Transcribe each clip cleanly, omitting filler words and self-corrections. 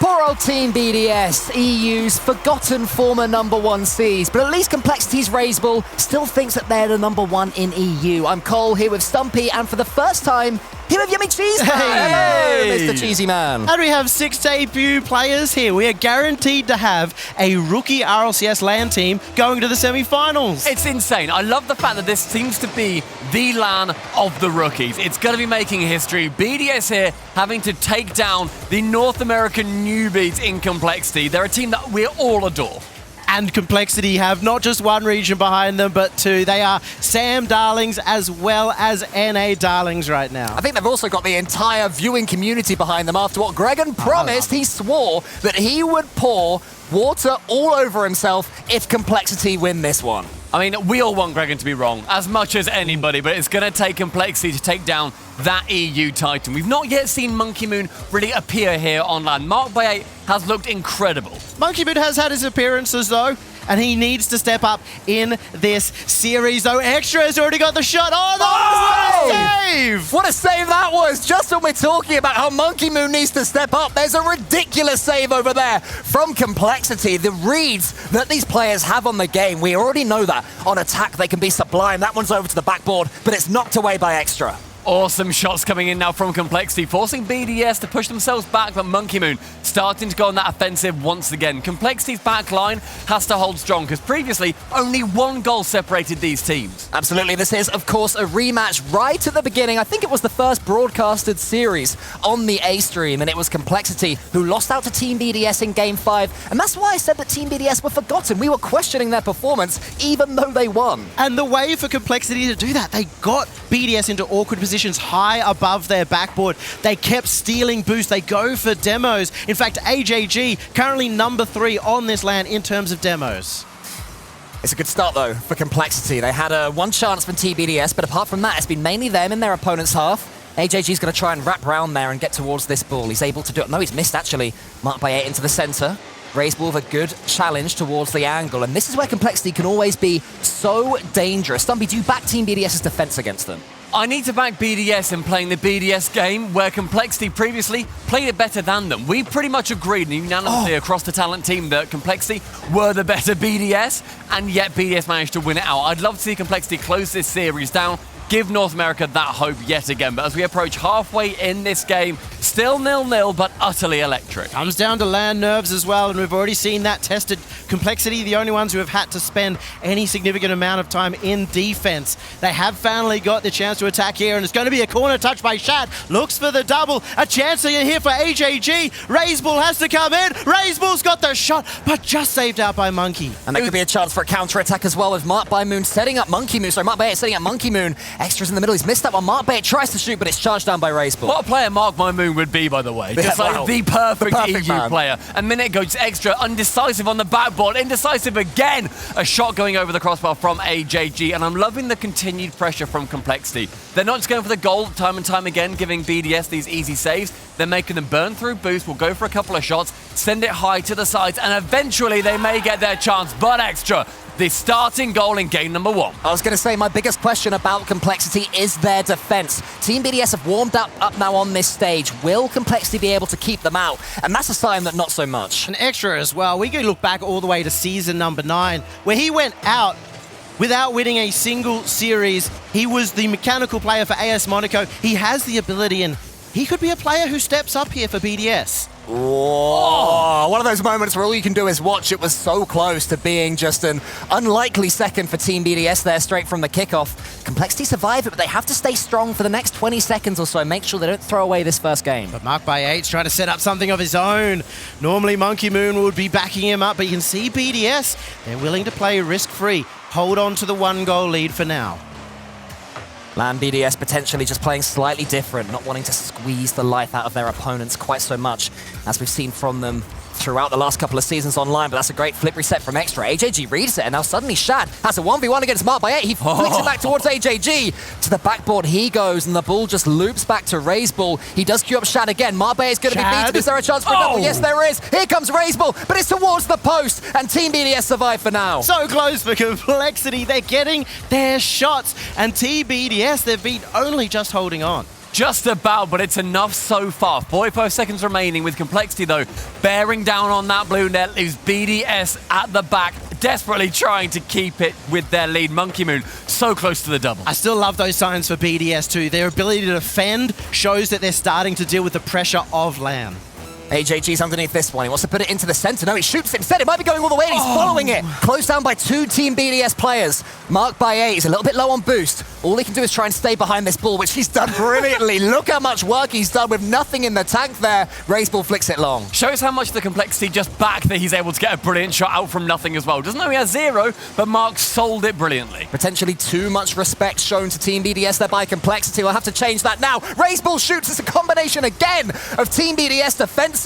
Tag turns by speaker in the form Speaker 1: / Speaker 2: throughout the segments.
Speaker 1: Poor old Team BDS, EU's forgotten former #1 seeds, but at least Complexity's Razebull still thinks that they're the #1 in EU. I'm Cole here with Stumpy, and for the first time, here with Yummy Cheese Man.
Speaker 2: Hey!
Speaker 1: Hello, Mr. Cheesy Man.
Speaker 2: And we have 6 debut players here. We are guaranteed to have a rookie RLCS LAN team going to the semi-finals.
Speaker 3: It's insane. I love the fact that this seems to be the LAN of the rookies. It's going to be making history. BDS here having to take down the North American newbies in Complexity. They're a team that we all adore.
Speaker 2: And Complexity have not just one region behind them, but 2. They are Sam darlings as well as NA darlings right now.
Speaker 1: I think they've also got the entire viewing community behind them after what Gregan promised. He swore that he would pour water all over himself if Complexity win this one.
Speaker 3: I mean, we all want Gregan to be wrong, as much as anybody, but it's going to take Complexity to take down that EU Titan. We've not yet seen Monkey Moon really appear here on land. Mark by 8 has looked incredible.
Speaker 2: Monkey Moon has had his appearances though, and he needs to step up in this series though. Extra has already got the shot. Oh, that was a save!
Speaker 1: What a save that was! Just when we're talking about how Monkey Moon needs to step up, there's a ridiculous save over there from Complexity. The reads that these players have on the game, we already know that. On attack, they can be sublime. That one's over to the backboard, but it's knocked away by Extra.
Speaker 3: Awesome shots coming in now from Complexity, forcing BDS to push themselves back, but Monkey Moon starting to go on that offensive once again. Complexity's back line has to hold strong, because previously only 1 goal separated these teams.
Speaker 1: Absolutely, this is, of course, a rematch right at the beginning. I think it was the first broadcasted series on the A stream, and it was Complexity who lost out to Team BDS in Game 5, and that's why I said that Team BDS were forgotten. We were questioning their performance, even though they won.
Speaker 2: And the way for Complexity to do that, they got BDS into awkward positions high above their backboard. They kept stealing boosts. They go for demos. In fact, AJG currently #3 on this LAN in terms of demos.
Speaker 1: It's a good start, though, for Complexity. They had one chance from TBDS, but apart from that, it's been mainly them in their opponent's half. AJG's going to try and wrap around there and get towards this ball. He's able to do it. No, he's missed, actually. Marked by 8 into the center. Razebull with a good challenge towards the angle, and this is where Complexity can always be so dangerous. Stumpy, do you back Team BDS's defense against them?
Speaker 3: I need to back BDS in playing the BDS game, where Complexity previously played it better than them. We pretty much agreed unanimously across the talent team that Complexity were the better BDS, and yet BDS managed to win it out. I'd love to see Complexity close this series down, give North America that hope yet again. But as we approach halfway in this game, still 0-0, but utterly electric.
Speaker 2: Comes down to land nerves as well, and we've already seen that tested. Complexity, the only ones who have had to spend any significant amount of time in defense. They have finally got the chance to attack here, and it's going to be a corner touch by Shad. Looks for the double. A chance here for AJG. Razebull has to come in. Razebull's got the shot, but just saved out by Monkey.
Speaker 1: And there could be a chance for a counter-attack as well, with Mark by Moon setting up Monkey Moon. Sorry, Mark by 8 setting up Monkey Moon. Extra's in the middle. He's missed that one. Mark by 8 tries to shoot, but it's charged down by Razebull.
Speaker 3: What a player Mark by Moon would be, by the way.
Speaker 1: Yeah,
Speaker 3: Just like
Speaker 1: wow.
Speaker 3: the perfect EU
Speaker 1: man.
Speaker 3: player. A minute goes Extra, undecisive on the backboard. Indecisive again. A shot going over the crossbar from AJG, and I'm loving the continued pressure from Complexity. They're not just going for the goal time and time again, giving BDS these easy saves. They're making them burn through boost, will go for a couple of shots, send it high to the sides, and eventually they may get their chance. But Extra, the starting goal in game #1.
Speaker 1: I was going to say, my biggest question about Complexity is their defense. Team BDS have warmed up now on this stage. Will Complexity be able to keep them out? And that's a sign that not so much.
Speaker 2: An Extra as well. We can look back all the way to season #9, where he went out without winning a single series. He was the mechanical player for AS Monaco. He has the ability, and he could be a player who steps up here for BDS.
Speaker 1: Oh, one of those moments where all you can do is watch. It was so close to being just an unlikely second for Team BDS there straight from the kickoff. Complexity survive it, but they have to stay strong for the next 20 seconds or so and make sure they don't throw away this first game.
Speaker 2: But Mark by 8's trying to set up something of his own. Normally Monkey Moon would be backing him up, but you can see BDS, they're willing to play risk-free. Hold on to the 1-goal lead for now.
Speaker 1: LAN BDS potentially just playing slightly different, not wanting to squeeze the life out of their opponents quite so much, as we've seen from them throughout the last couple of seasons online, but that's a great flip reset from Extra. AJG reads it, and now suddenly Shad has a 1v1 against Mark by 8. He flicks it back towards AJG. To the backboard he goes, and the ball just loops back to Razebull. He does queue up Shad again. Mark by 8 is going to be beaten. Is there a chance for a double? Yes, there is. Here comes Razebull, but it's towards the post, and Team BDS survive for now.
Speaker 2: So close for Complexity. They're getting their shots, and TBDS, they've been only just holding on.
Speaker 3: Just about, but it's enough so far. 45 seconds remaining with Complexity, though, bearing down on that blue net, leaves BDS at the back, desperately trying to keep it with their lead. Monkey Moon so close to the double.
Speaker 2: I still love those signs for BDS too. Their ability to defend shows that they're starting to deal with the pressure of LAN.
Speaker 1: AJG's underneath this one. He wants to put it into the center. No, he shoots it instead. It might be going all the way, and he's following it. Closed down by 2 Team BDS players. Marked by 8. He's a little bit low on boost. All he can do is try and stay behind this ball, which he's done brilliantly. Look how much work he's done with nothing in the tank there. Raceball flicks it long.
Speaker 3: Shows how much the Complexity just back that he's able to get a brilliant shot out from nothing as well. Doesn't know he has 0, but Mark sold it brilliantly.
Speaker 1: Potentially too much respect shown to Team BDS there by Complexity. We'll have to change that now. Raceball shoots. It's a combination again of Team BDS defenses.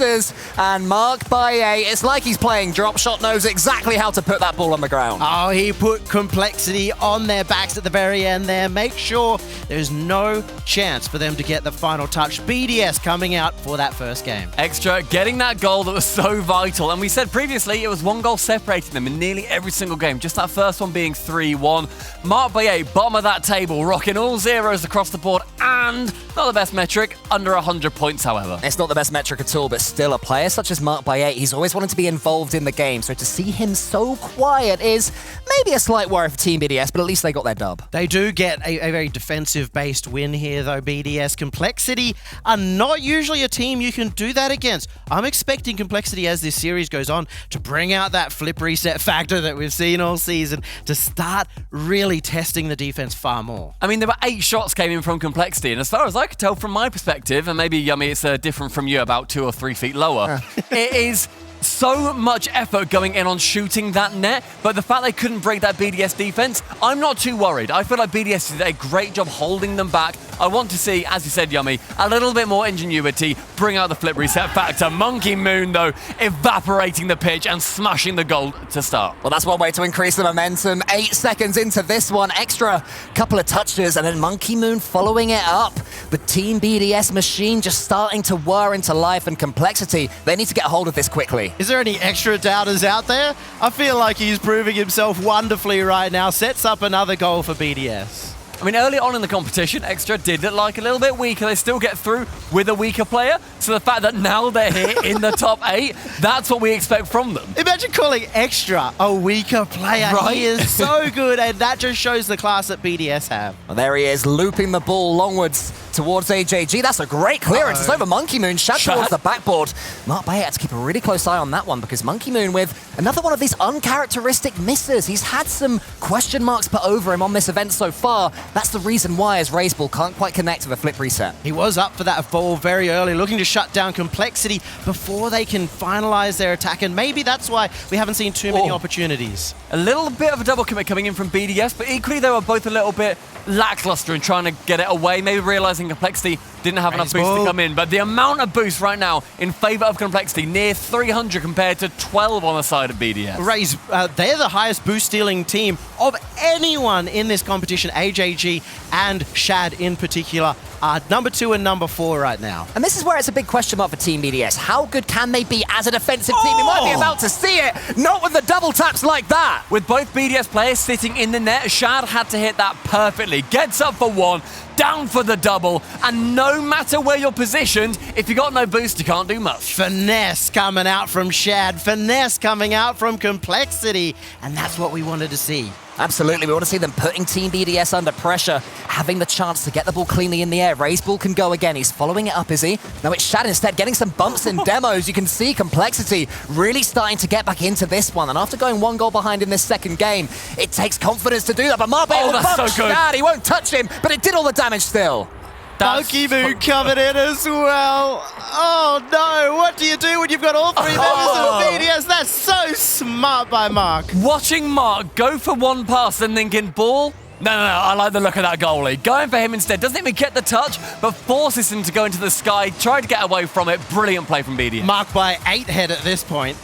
Speaker 1: And marked by 8. It's like he's playing drop shot, knows exactly how to put that ball on the ground.
Speaker 2: Oh, he put Complexity on their backs at the very end there. Make sure there's no chance for them to get the final touch. BDS coming out for that first game.
Speaker 3: Extra getting that goal that was so vital. And we said previously it was 1 goal separating them in nearly every single game. Just that first one being 3-1. Marked by 8, bottom of that table, rocking all 0s across the board. And not the best metric, under 100 points, however.
Speaker 1: It's not the best metric at all, but still a player such as Marked by 8, he's always wanted to be involved in the game, so to see him so quiet is maybe a slight worry for Team BDS, but at least they got their dub.
Speaker 2: They do get a very defensive-based win here, though, BDS. Complexity are not usually a team you can do that against. I'm expecting Complexity, as this series goes on, to bring out that flip reset factor that we've seen all season, to start really testing the defense far more.
Speaker 3: I mean, there were 8 shots came in from Complexity, and as far as I could tell from my perspective, and maybe, Yummy, it's different from you, about 2 or 3 feet lower, it is so much effort going in on shooting that net, but the fact they couldn't break that BDS defense, I'm not too worried. I feel like BDS did a great job holding them back. I want to see, as you said, Yummy, a little bit more ingenuity, bring out the flip reset factor. Monkey Moon, though, evaporating the pitch and smashing the goal to start.
Speaker 1: Well, that's one way to increase the momentum. 8 seconds into this one, extra couple of touches, and then Monkey Moon following it up. The Team BDS machine just starting to whir into life and Complexity. They need to get a hold of this quickly.
Speaker 2: Is there any extra doubters out there? I feel like he's proving himself wonderfully right now. Sets up another goal for BDS.
Speaker 3: I mean, early on in the competition, Extra did look like a little bit weaker. They still get through with a weaker player. So the fact that now they're here in the top 8, that's what we expect from them.
Speaker 2: Imagine calling Extra a weaker player.
Speaker 3: Right?
Speaker 2: He is so good, and that just shows the class that BDS have.
Speaker 1: Well, there he is, looping the ball longwards towards AJG. That's a great clearance. It's over Monkey Moon. Shad towards the backboard. Marked by 8 had to keep a really close eye on that one because Monkey Moon with another one of these uncharacteristic misses. He's had some question marks put over him on this event so far. That's the reason why as Raceball can't quite connect with a flip reset.
Speaker 2: He was up for that ball very early, looking to shut down Complexity before they can finalize their attack, and maybe that's why we haven't seen too many opportunities.
Speaker 3: A little bit of a double commit coming in from BDS, but equally they were both a little bit lackluster in trying to get it away, maybe realizing Complexity didn't have enough boost to come in. But the amount of boost right now in favor of Complexity, near 300 compared to 12 on the side of BDS.
Speaker 2: Raze, they're the highest boost stealing team of anyone in this competition. AJG and Shad in particular are number 2 and number 4 right now.
Speaker 1: And this is where it's a big question mark for Team BDS. How good can they be as a defensive team? We might be about to see it. Not with the double taps like that.
Speaker 3: With both BDS players sitting in the net, Shad had to hit that perfectly. Gets up for 1, down for the double, and no matter where you're positioned, if you got no boost, you can't do much.
Speaker 2: Finesse coming out from Shad, finesse coming out from Complexity, and that's what we wanted to see.
Speaker 1: Absolutely, we want to see them putting Team BDS under pressure, having the chance to get the ball cleanly in the air. Raceball can go again. He's following it up, is he? No, it's Shad instead, getting some bumps in demos. You can see Complexity really starting to get back into this one. And after going 1 goal behind in this second game, it takes confidence to do that. But Marbe will
Speaker 3: that's
Speaker 1: bump
Speaker 3: so good.
Speaker 1: Shad. He won't touch him, but it did all the damage still.
Speaker 2: Monkey Moon coming in as well. Oh no, what do you do when you've got all 3 members of BDS? That's so smart by Mark.
Speaker 3: Watching Mark go for 1 pass and thinking, ball? No, I like the look of that goalie. Going for him instead. Doesn't even get the touch, but forces him to go into the sky, try to get away from it. Brilliant play from BDS.
Speaker 2: Marked by 8 head at this point.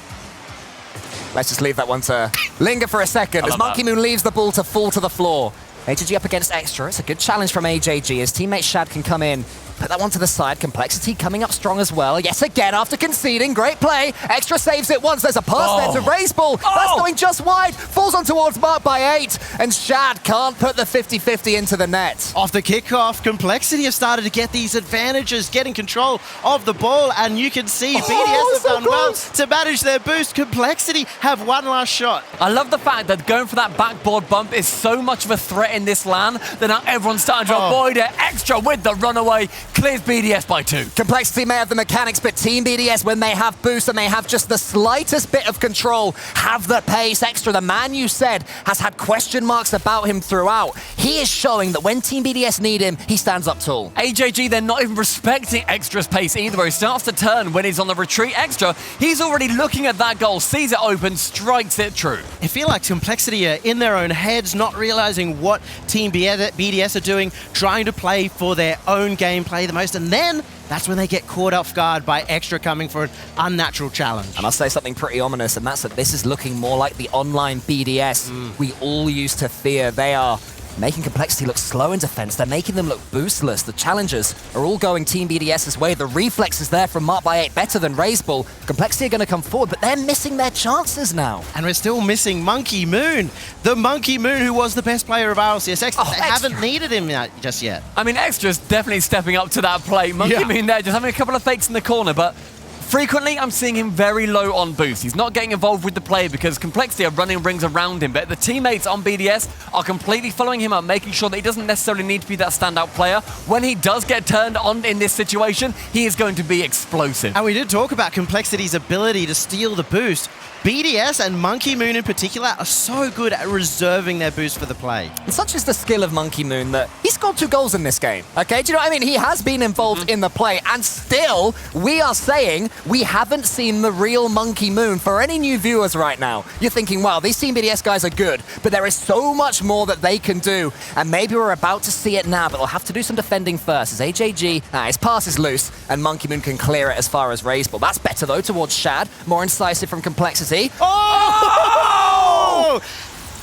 Speaker 1: Let's just leave that one to linger for a second as Monkey Moon leaves the ball to fall to the floor. AJG up against Extra. It's a good challenge from AJG. His teammate Shad can come in Put that one to the side. Complexity coming up strong as well. Yes, again, after conceding. Great play. Extra saves it once. There's a pass there to Raiseball. That's going just wide. Falls on towards Mark by 8. And Shad can't put the 50-50 into the net.
Speaker 2: Off the kickoff, Complexity have started to get these advantages, getting control of the ball. And you can see BDS have done well to manage their boost. Complexity have one last shot.
Speaker 3: I love the fact that going for that backboard bump is so much of a threat in this LAN that now everyone's starting to avoid it. Extra with the runaway. Clears BDS by 2.
Speaker 1: Complexity may have the mechanics, but Team BDS, when they have boost and they have just the slightest bit of control, have the pace. Extra, the man you said has had question marks about him throughout. He is showing that when Team BDS need him, he stands up tall.
Speaker 3: AJG, they're not even respecting Extra's pace either. He starts to turn when he's on the retreat. Extra, he's already looking at that goal, sees it open, strikes it true.
Speaker 2: I feel like Complexity are in their own heads, not realizing what Team BDS are doing, trying to play for their own gameplay the most, and then that's when they get caught off guard by Extra coming for an unnatural challenge.
Speaker 1: And I'll say something pretty ominous, and that's that this is looking more like the online BDS we all used to fear. They are making Complexity look slow in defense. They're making them look boostless. The challengers are all going Team BDS's way. The reflex is there from Mark by 8, better than Raiseball. Complexity are going to come forward, but they're missing their chances now.
Speaker 2: And we're still missing Monkey Moon. The Monkey Moon who was the best player of RLCS. They haven't needed him just yet.
Speaker 3: I mean, Extra's definitely stepping up to that plate. Monkey Moon there, just having a couple of fakes in the corner, but frequently, I'm seeing him very low on boost. He's not getting involved with the play because Complexity are running rings around him, but the teammates on BDS are completely following him up, making sure that he doesn't necessarily need to be that standout player. When he does get turned on in this situation, he is going to be explosive.
Speaker 2: And we did talk about Complexity's ability to steal the boost. BDS and Monkey Moon in particular are so good at reserving their boost for the play.
Speaker 1: And such is the skill of Monkey Moon that he scored 2 goals in this game, okay? Do you know what I mean? He has been involved in the play, and still, we are saying we haven't seen the real Monkey Moon. For any new viewers right now, you're thinking, wow, these Team BDS guys are good, but there is so much more that they can do, and maybe we're about to see it now, but they'll have to do some defending first, as AJG, his pass is loose, and Monkey Moon can clear it as far as Raiseball. That's better, though, towards Shad. More incisive from Complexity.
Speaker 2: Oh!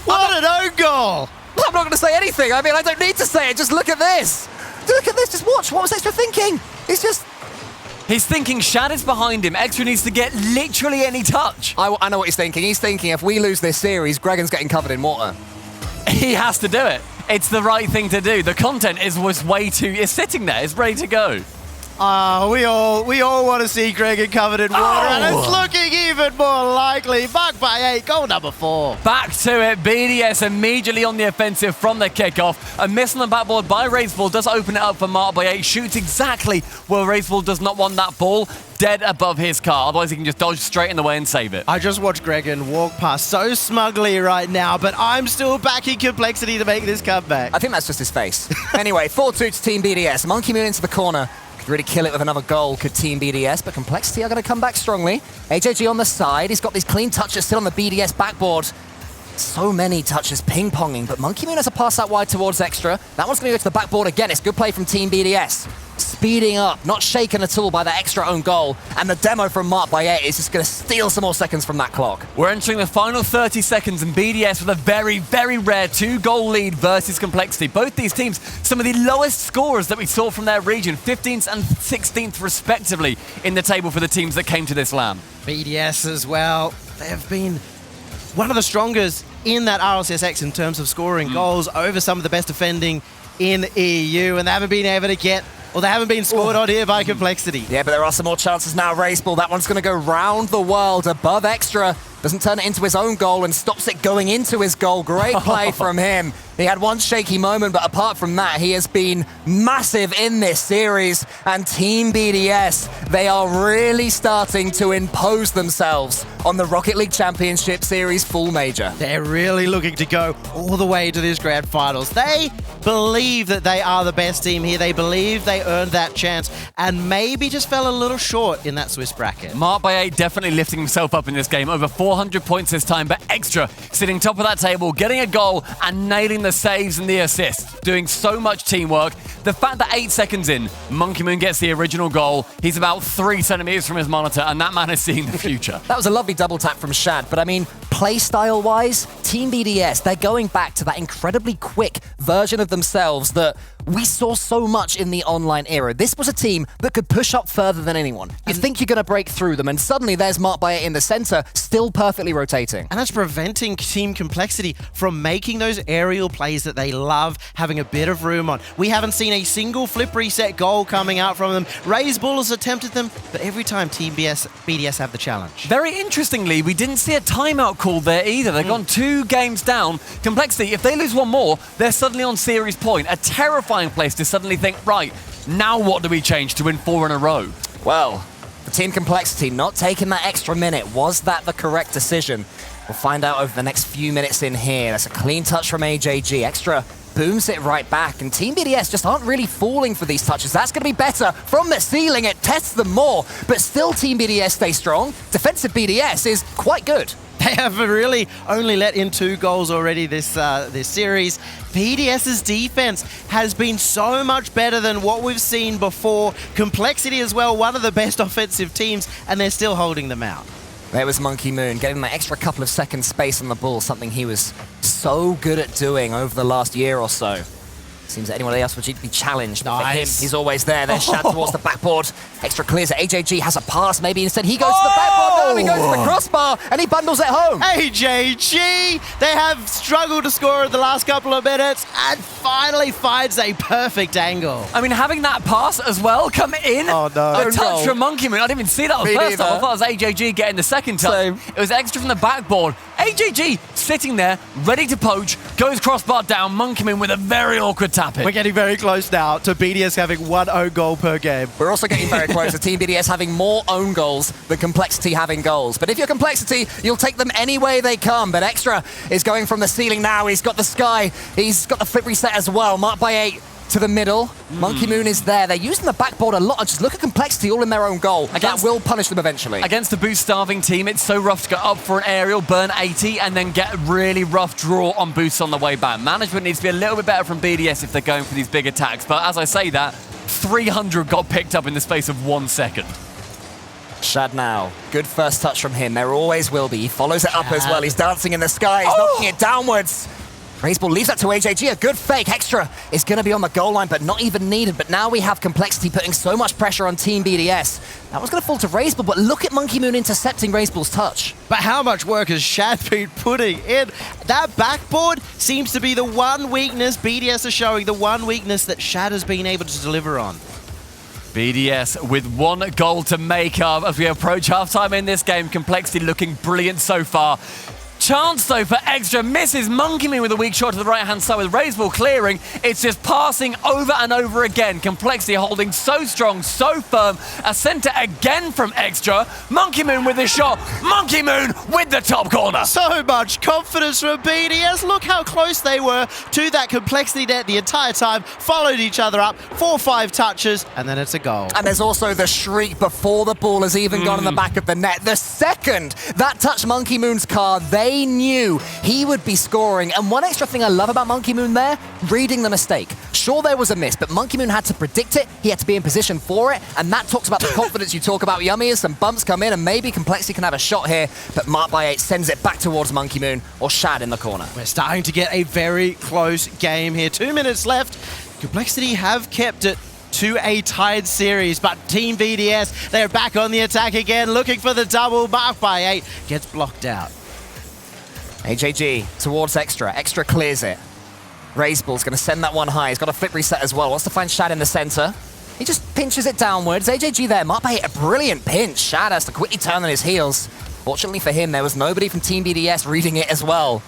Speaker 2: What an own goal!
Speaker 1: I'm not going to say anything. I mean, I don't need to say it. Just look at this. Look at this. Just watch. What was Extra thinking?
Speaker 3: He's thinking Shad is behind him. Extra needs to get literally any touch.
Speaker 1: I know what he's thinking. He's thinking if we lose this series, Gregan's getting covered in water.
Speaker 3: He has to do it. It's the right thing to do. The content is sitting there. It's ready to go.
Speaker 2: We all want to see Gregan covered in water, and it's looking even more likely. Mark by 8, goal number 4.
Speaker 3: Back to it. BDS immediately on the offensive from the kickoff. A miss on the backboard by Raiseball does open it up for Mark by 8. Shoots exactly where Raiseball does not want that ball. Dead above his car. Otherwise, he can just dodge straight in the way and save it.
Speaker 2: I just watched Gregan walk past so smugly right now, but I'm still backing Complexity to make this comeback.
Speaker 1: I think that's just his face. Anyway, 4-2 to Team BDS. Monkey Moon into the corner. Could really kill it with another goal, could Team BDS, but Complexity are going to come back strongly. AJG on the side. He's got these clean touches still on the BDS backboard. So many touches ping-ponging, but Monkey Moon has a pass out wide towards Extra. That one's going to go to the backboard again. It's good play from Team BDS. Speeding up, not shaken at all by the Extra own goal. And the demo from Mark by 8 is just going to steal some more seconds from that clock.
Speaker 3: We're entering the final 30 seconds, and BDS with a very, very rare 2-goal lead versus Complexity. Both these teams, some of the lowest scorers that we saw from their region, 15th and 16th respectively in the table for the teams that came to this LAN.
Speaker 2: BDS as well. They have been one of the strongest in that RLCSX in terms of scoring goals over some of the best defending in EU, and they haven't been able to get, or they haven't been scored on here by Complexity.
Speaker 1: Yeah, but there are some more chances now. Raiseball, that one's going to go round the world above Extra. Doesn't turn it into his own goal and stops it going into his goal. Great play from him. He had one shaky moment, but apart from that, he has been massive in this series. And Team BDS, they are really starting to impose themselves on the Rocket League Championship Series full major.
Speaker 2: They're really looking to go all the way to this grand finals. They believe that they are the best team here. They believe they earned that chance and maybe just fell a little short in that Swiss bracket.
Speaker 3: Mark by 8 definitely lifting himself up in this game. Over 400 points this time, but Extra sitting top of that table, getting a goal and nailing the saves and the assists, doing so much teamwork. The fact that 8 seconds in, Monkey Moon gets the original goal. He's about 3 centimeters from his monitor, and that man is seeing the future.
Speaker 1: That was a lovely double tap from Shad, but I mean, play style-wise, Team BDS, they're going back to that incredibly quick version of themselves that we saw so much in the online era. This was a team that could push up further than anyone. You think you're going to break through them, and suddenly there's Mark Bayer in the center, still perfectly rotating.
Speaker 2: And that's preventing Team Complexity from making those aerial plays that they love having a bit of room on. We haven't seen a single flip reset goal coming out from them. Raise Bull has attempted them, but every time Team BDS have the challenge.
Speaker 3: Very interestingly, we didn't see a timeout call there either. They've gone 2 games down. Complexity, if they lose one more, they're suddenly on series point. A terrifying place to suddenly think, right, now what do we change to win 4 in a row?
Speaker 1: Well, for Team Complexity, not taking that extra minute, was that the correct decision? We'll find out over the next few minutes in here. That's a clean touch from AJG. Extra booms it right back, and Team BDS just aren't really falling for these touches. That's going to be better from the ceiling. It tests them more, but still Team BDS stay strong. Defensive BDS is quite good.
Speaker 2: They have really only let in 2 goals already this series. BDS's defense has been so much better than what we've seen before. Complexity as well, one of the best offensive teams, and they're still holding them out.
Speaker 1: There was Monkey Moon, getting that extra couple of seconds space on the ball, something he was so good at doing over the last year or so. Seems that anyone else would be challenged.
Speaker 2: Nice.
Speaker 1: For him, he's always there. There's Shad towards the backboard. Extra clears it. AJG has a pass. Maybe instead he goes to the backboard. No, he goes to the crossbar and he bundles it home.
Speaker 2: AJG, they have struggled to score in the last couple of minutes and finally finds a perfect angle.
Speaker 3: I mean, having that pass as well come in.
Speaker 2: Oh, no.
Speaker 3: A touch from Monkey Moon. I didn't even see that on
Speaker 1: Me
Speaker 3: first time.
Speaker 1: neither.
Speaker 3: I thought it was AJG getting the second touch.
Speaker 1: Same.
Speaker 3: It was extra from the backboard. AJG sitting there, ready to poach, goes crossbar down. Monkey Moon with a very awkward tap in.
Speaker 2: We're getting very close now to BDS having 1 own goal per game.
Speaker 1: We're also getting very close to Team BDS having more own goals than Complexity having goals. But if you're Complexity, you'll take them any way they come. But Extra is going from the ceiling now. He's got the sky. He's got the flip reset as well. Marked by 8 to the middle. Monkey Moon is there. They're using the backboard a lot. Just look at Complexity all in their own goal. That will punish them eventually.
Speaker 3: Against the boost-starving team, it's so rough to go up for an aerial, burn 80, and then get a really rough draw on boosts on the way back. Management needs to be a little bit better from BDS if they're going for these big attacks. But as I say that, 300 got picked up in the space of 1 second.
Speaker 1: Shad now. Good first touch from him. There always will be. He follows it up as well. He's dancing in the sky. He's knocking it downwards. Raiseball leaves that to AJG. A good fake. Extra is going to be on the goal line, but not even needed. But now we have Complexity putting so much pressure on Team BDS. That was going to fall to Raiseball, but look at Monkey Moon intercepting Raiseball's touch.
Speaker 2: But how much work has Shad been putting in? That backboard seems to be the one weakness BDS are showing, the one weakness that Shad has been able to deliver on.
Speaker 3: BDS with 1 goal to make up as we approach halftime in this game. Complexity looking brilliant so far. Chance though for Extra, misses Monkey Moon with a weak shot to the right hand side with Raiseball clearing. It's just passing over and over again. Complexity holding so strong, so firm. A center again from Extra. Monkey Moon with the shot. Monkey Moon with the top corner.
Speaker 2: So much confidence from BDS. Look how close they were to that Complexity net the entire time. Followed each other up, 4-5 touches, and then it's a goal.
Speaker 1: And there's also the shriek before the ball has even gone in the back of the net. The second that touched Monkey Moon's car, they knew he would be scoring. And one extra thing I love about Monkey Moon there, reading the mistake. Sure, there was a miss, but Monkey Moon had to predict it. He had to be in position for it. And that talks about the confidence you talk about, Yummy, as some bumps come in and maybe Complexity can have a shot here. But Marked by 8 sends it back towards Monkey Moon or Shad in the corner.
Speaker 2: We're starting to get a very close game here. 2 minutes left. Complexity have kept it to a tied series, but Team BDS, they're back on the attack again, looking for the double. Marked by 8 gets blocked out.
Speaker 1: AJG towards Extra. Extra clears it. Raiseball's going to send that one high. He's got a flip reset as well. Wants to find Shad in the center. He just pinches it downwards. AJG there. Marked by 8, a brilliant pinch. Shad has to quickly turn on his heels. Fortunately for him, there was nobody from Team BDS reading it as well.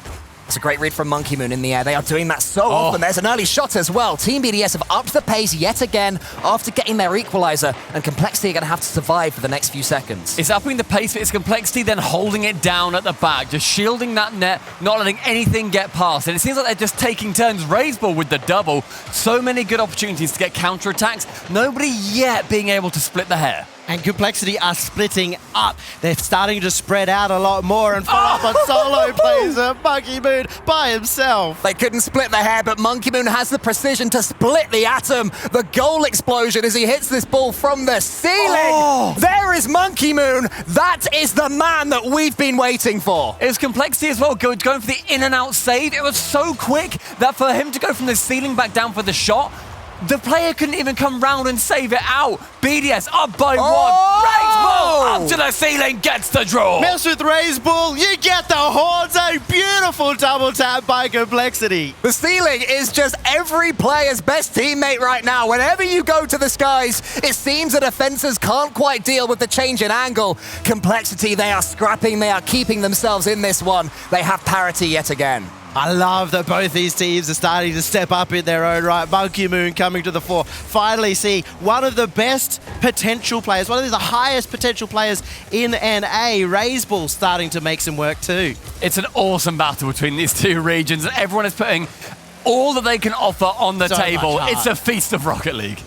Speaker 1: It's a great read from Monkey Moon in the air. They are doing that so often. There's an early shot as well. Team BDS have upped the pace yet again after getting their equalizer, and Complexity are going to have to survive for the next few seconds.
Speaker 3: It's upping the pace for its Complexity, then holding it down at the back, just shielding that net, not letting anything get past. And it seems like they're just taking turns. Raiseball with the double. So many good opportunities to get counterattacks. Nobody yet being able to split the hair.
Speaker 2: And Complexity are splitting up. They're starting to spread out a lot more and follow up on solo plays of Monkey Moon by himself.
Speaker 1: They couldn't split the hair, but Monkey Moon has the precision to split the atom. The goal explosion as he hits this ball from the ceiling. There is Monkey Moon. That is the man that we've been waiting for.
Speaker 3: It was Complexity as well, going for the in and out save. It was so quick that for him to go from the ceiling back down for the shot, The player couldn't even come round and save it out. BDS up by one.
Speaker 1: Oh!
Speaker 3: Raze Bull up to the ceiling, gets the draw.
Speaker 2: Mess with Raze Bull, you get the horns. A beautiful double tap by Complexity.
Speaker 1: The ceiling is just every player's best teammate right now. Whenever you go to the skies, it seems the defenders can't quite deal with the change in angle. Complexity, they are scrapping, they are keeping themselves in this one. They have parity yet again.
Speaker 2: I love that both these teams are starting to step up in their own right. Monkey Moon coming to the fore. Finally see one of the best potential players, one of the highest potential players in NA, Raze Bull, starting to make some work too.
Speaker 3: It's an awesome battle between these two regions. Everyone is putting all that they can offer on the table. It's a feast of Rocket League.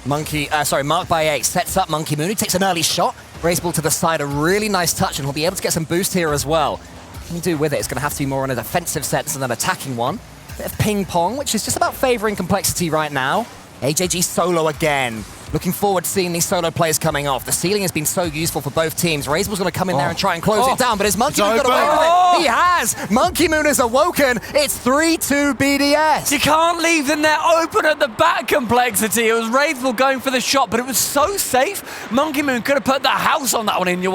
Speaker 1: Marked by 8 sets up Monkey Moon. He takes an early shot. Raze Bull to the side, a really nice touch, and he'll be able to get some boost here as well. What can you do with it? It's going to have to be more on a defensive sense than an attacking one. Bit of ping pong, which is just about favoring Complexity right now. AJG solo again. Looking forward to seeing these solo players coming off. The ceiling has been so useful for both teams. Raze Bull's going to come in there and try and close it down, but his Monkey Moon got away with it. He has! Monkey Moon has awoken. It's 3-2 BDS.
Speaker 3: You can't leave them there open at the back, Complexity. It was Raze Bull going for the shot, but it was so safe. Monkey Moon could have put the house on that one and he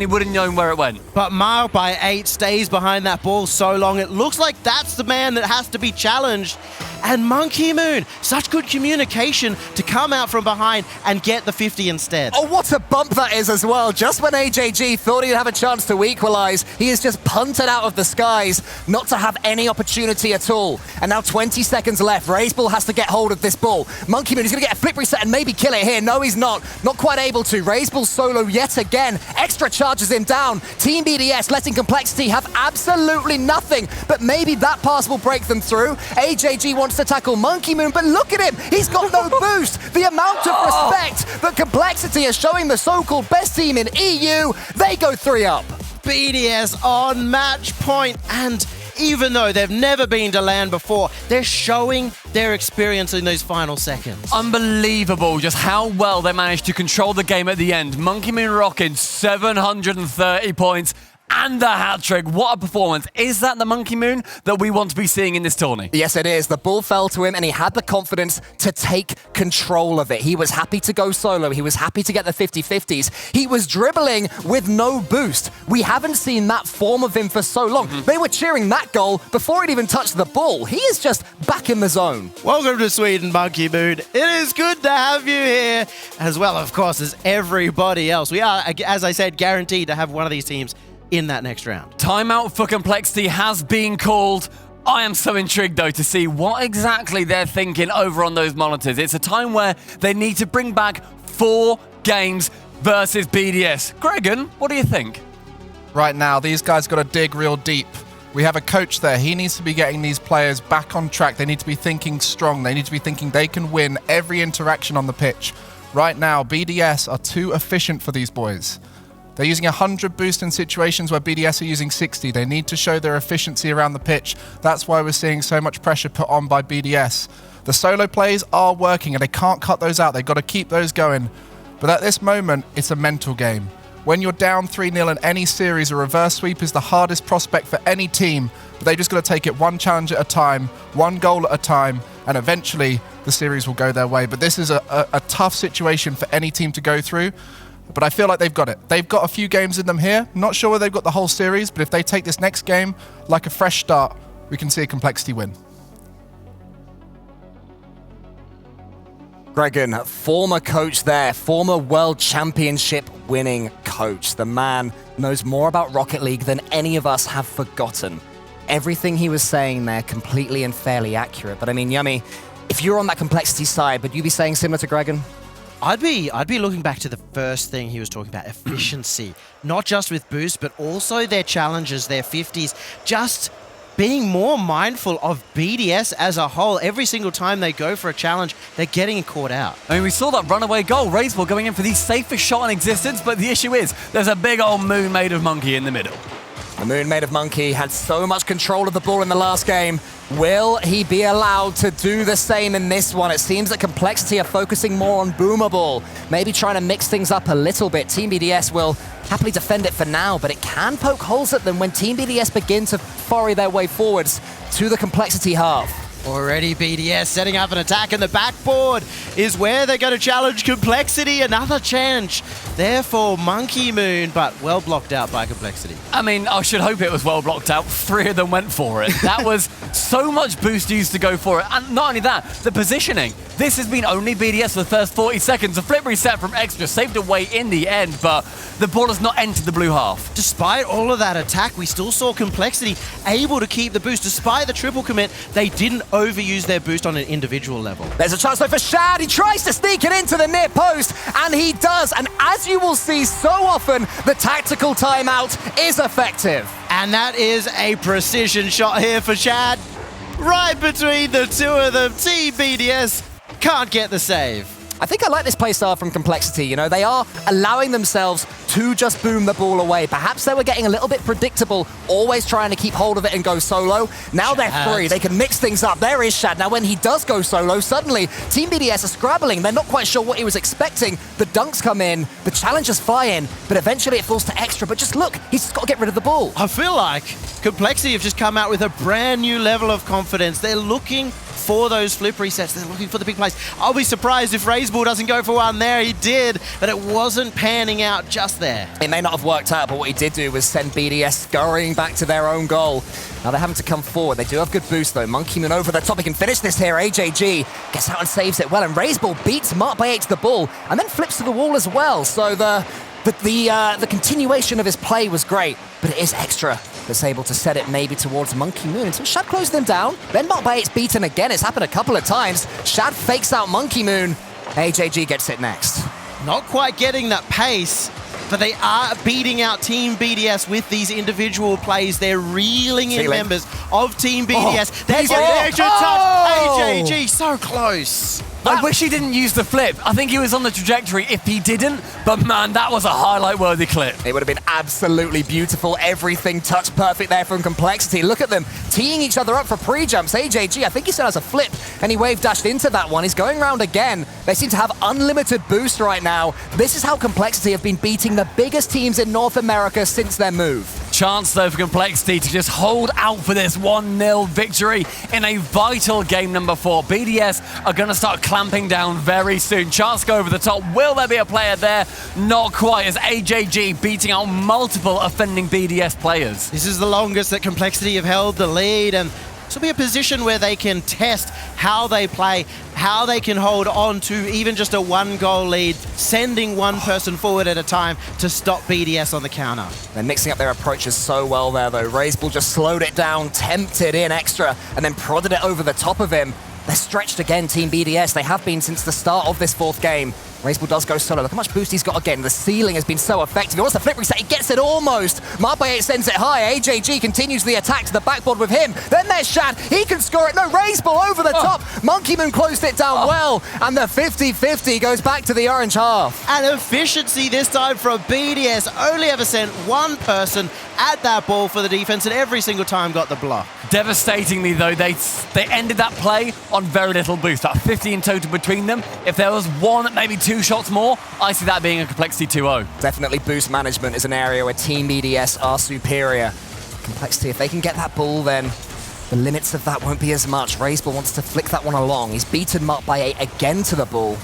Speaker 3: wouldn't known where it went.
Speaker 2: But Marked by 8 stays behind that ball so long. It looks like that's the man that has to be challenged. And Monkey Moon, such good communication to come out from behind and get the 50 instead.
Speaker 1: Oh, what a bump that is as well. Just when AJG thought he'd have a chance to equalize, he is just punted out of the skies, not to have any opportunity at all. And now 20 seconds left. Raze Bull has to get hold of this ball. Monkey Moon is going to get a flip reset and maybe kill it here. No, he's not. Not quite able to. Raze Bull solo yet again. Extra charges him down. Team BDS letting Complexity have absolutely nothing, but maybe that pass will break them through. AJG wants to tackle Monkey Moon, but look at him. He's got no boost. The amount of respect that Complexity is showing the so-called best team in EU, they go 3-up.
Speaker 2: BDS on match point, and even though they've never been to land before, they're showing their experience in those final seconds.
Speaker 3: Unbelievable just how well they managed to control the game at the end. Monkey Moon rocking 730 points and the hat-trick. What a performance. Is that the Monkey Moon that we want to be seeing in this tourney?
Speaker 1: Yes, it is. The ball fell to him and he had the confidence to take control of it. He was happy to go solo. He was happy to get the 50-50s. He was dribbling with no boost. We haven't seen that form of him for so long. They were cheering that goal before he'd even touched the ball. He is just back in the zone.
Speaker 2: Welcome to Sweden, Monkey Moon. It is good to have you here, as well, of course, as everybody else. We are, as I said, guaranteed to have one of these teams in that next round.
Speaker 3: Timeout for Complexity has been called. I am so intrigued, though, to see what exactly they're thinking over on those monitors. It's a time where they need to bring back 4 games versus BDS. Gregan, what do you think?
Speaker 4: Right now, these guys got to dig real deep. We have a coach there. He needs to be getting these players back on track. They need to be thinking strong. They need to be thinking they can win every interaction on the pitch. Right now, BDS are too efficient for these boys. They're using 100 boost in situations where BDS are using 60. They need to show their efficiency around the pitch. That's why we're seeing so much pressure put on by BDS. The solo plays are working and they can't cut those out. They've got to keep those going. But at this moment, it's a mental game. When you're down 3-0 in any series, a reverse sweep is the hardest prospect for any team. But they just got to take it one challenge at a time, one goal at a time, and eventually the series will go their way. But this is a tough situation for any team to go through. But I feel like they've got it. They've got a few games in them here. Not sure whether they've got the whole series, but if they take this next game like a fresh start, we can see a Complexity win.
Speaker 1: Gregan, former coach there, former World Championship winning coach. The man knows more about Rocket League than any of us have forgotten. Everything he was saying there, completely and fairly accurate. But I mean, Yummy, if you're on that Complexity side, would you be saying similar to Gregan?
Speaker 2: I'd be looking back to the first thing he was talking about, efficiency. Not just with boost, but also their challenges, their 50s. Just being more mindful of BDS as a whole. Every single time they go for a challenge, they're getting caught out.
Speaker 3: I mean, we saw that runaway goal. Raze Bull going in for the safest shot in existence, but the issue is there's a big old moon made of monkey in the middle.
Speaker 1: The moon made of monkey had so much control of the ball in the last game. Will he be allowed to do the same in this one? It seems that Complexity are focusing more on Boomer Ball, maybe trying to mix things up a little bit. Team BDS will happily defend it for now, but it can poke holes at them when Team BDS begin to foray their way forwards to the Complexity half.
Speaker 2: Already BDS setting up an attack, and the backboard is where they're going to challenge Complexity. Another challenge there for Monkey Moon, but well blocked out by Complexity.
Speaker 3: I mean, I should hope it was well blocked out. 3 of them went for it. That was so much boost used to go for it. And not only that, the positioning. This has been only BDS for the first 40 seconds. A flip reset from Extra saved away in the end, but the ball has not entered the blue half.
Speaker 2: Despite all of that attack, we still saw Complexity able to keep the boost. Despite the triple commit, they didn't overuse their boost on an individual level.
Speaker 1: There's a chance though for Shad. He tries to sneak it into the near post, and he does. And as you will see so often, the tactical timeout is effective.
Speaker 2: And that is a precision shot here for Shad. Right between the two of them, Team BDS can't get the save.
Speaker 1: I think I like this playstyle from Complexity. You know, they are allowing themselves to just boom the ball away. Perhaps they were getting a little bit predictable, always trying to keep hold of it and go solo. Now they're free. They can mix things up. There is Shad. Now when he does go solo, suddenly Team BDS are scrabbling. They're not quite sure what he was expecting. The dunks come in, the challenges fly in, but eventually it falls to Extra. But just look, he's just got to get rid of the ball.
Speaker 2: I feel like Complexity have just come out with a brand new level of confidence. They're looking for those flip resets. They're looking for the big plays. I'll be surprised if Razeball doesn't go for one there. He did, but it wasn't panning out just there.
Speaker 1: It may not have worked out, but what he did do was send BDS scurrying back to their own goal. Now they're having to come forward. They do have good boost though. Monkey Moon over the top. He can finish this here. AJG gets out and saves it well, and Razeball beats Mark by 8 to the ball and then flips to the wall as well. So the continuation of his play was great, but it is Extra that's able to set it maybe towards Monkey Moon until Shad closed them down. Then Mark by 8's beaten again. It's happened a couple of times. Shad fakes out Monkey Moon. AJG gets it next.
Speaker 2: Not quite getting that pace, but they are beating out Team BDS with these individual plays. They're reeling in members of Team BDS. There's the extra touch. AJG, so close.
Speaker 3: I wish he didn't use the flip. I think he was on the trajectory if he didn't, but man, that was a highlight-worthy clip.
Speaker 1: It would have been absolutely beautiful. Everything touched perfect there from Complexity. Look at them teeing each other up for pre-jumps. AJG, I think he still has a flip, and he wave-dashed into that one. He's going around again. They seem to have unlimited boost right now. This is how Complexity have been beating the biggest teams in North America since their move.
Speaker 3: Chance, though, for Complexity to just hold out for this 1-0 victory in a vital game number 4. BDS are going to start clamping down very soon. Chance go over the top. Will there be a player there? Not quite, as AJG beating out multiple offending BDS players.
Speaker 2: This is the longest that Complexity have held the lead, and this will be a position where they can test how they play, how they can hold on to even just a 1-goal lead, sending one person forward at a time to stop BDS on the counter.
Speaker 1: They're mixing up their approaches so well there, though. Razeball just slowed it down, tempted in Extra, and then prodded it over the top of him. They're stretched again, Team BDS. They have been since the start of this 4th game. Razeball does go solo. Look how much boost he's got again. The ceiling has been so effective. He wants the flip reset. He gets it almost. Mark by 8 sends it high. AJG continues the attack to the backboard with him. Then there's Shad. He can score it. No, Razeball over the top. Monkey Moon closed it down well. And the 50-50 goes back to the orange half.
Speaker 2: And efficiency this time from BDS. Only ever sent one person at that ball for the defense, and every single time got the block.
Speaker 3: Devastatingly, though, they ended that play on very little boost. About 50 in total between them. If there was one, maybe 2 shots more, I see that being a Complexity 2-0.
Speaker 1: Definitely boost management is an area where Team BDS are superior. Complexity, if they can get that ball, then the limits of that won't be as much. Razeball wants to flick that one along. He's beaten Mark by 8 again to the ball.